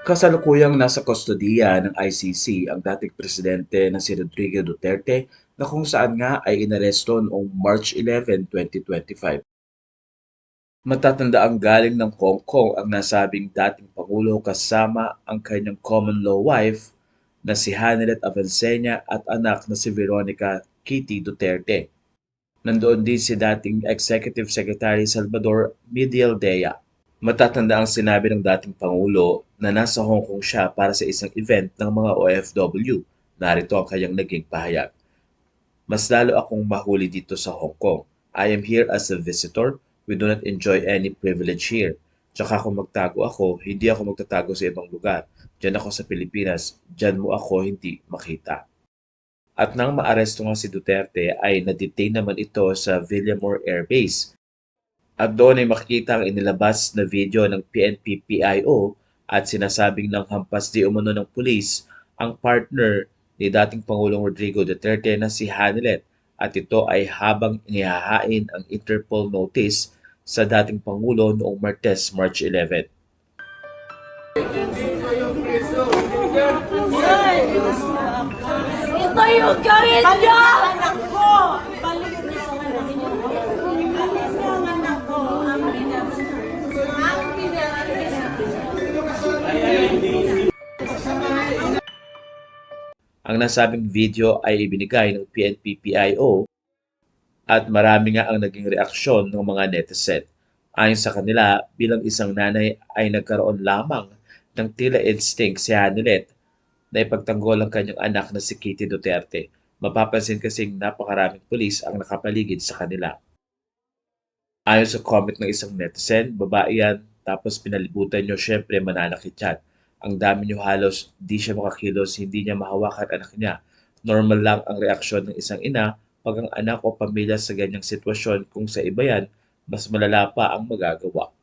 Kasalukuyang nasa kustodiya ng ICC ang dating presidente na si Rodrigo Duterte na kung saan nga ay inaresto noong March 11, 2025. Matatandaang galing ng Hong Kong ang nasabing dating Pangulo kasama ang kanyang common law wife na si Hanelet Avelcena at anak na si Veronica Kitty Duterte. Nandoon din si dating Executive Secretary Salvador Medialdea. Matatanda ang sinabi ng dating Pangulo na nasa Hong Kong siya para sa isang event ng mga OFW. Narito ang kanyang naging pahayag. Mas lalo akong mahuli dito sa Hong Kong. I am here as a visitor. We do not enjoy any privilege here. Tsaka kung magtago ako, hindi ako magtatago sa ibang lugar. Diyan ako sa Pilipinas. Diyan mo ako hindi makita. At nang maaresto nga si Duterte ay na-detain naman ito sa Villamor Air Base. At doon ay makikita ang inilabas na video ng PNP-PIO at sinasabing ng hampas di umano ng pulis ang partner ni dating Pangulong Rodrigo Duterte na si Hanelet at ito ay habang inihahain ang Interpol notice sa dating Pangulo noong March 11. Ito yung garilya! Anak ko! Balik niyo ang anak ko! Balik niyo ang anak ko! Ang Ang nasabing video ay ibinigay ng PNP-PIO at marami nga ang naging reaksyon ng mga netizen. Ayon sa kanila, bilang isang nanay ay nagkaroon lamang ng tila instinct si Hanelet na ipagtanggol ang kanyang anak na si Kitty Duterte. Mapapansin kasing napakaraming pulis ang nakapaligid sa kanila. Ayon sa comment ng isang netizen, babae yan, tapos pinalibutan nyo, syempre mananakit yan. Ang dami nyo halos, di siya makakilos, hindi niya mahawakan anak niya. Normal lang ang reaksyon ng isang ina pag ang anak o pamilya sa ganyang sitwasyon kung sa iba yan, mas malala pa ang magagawa.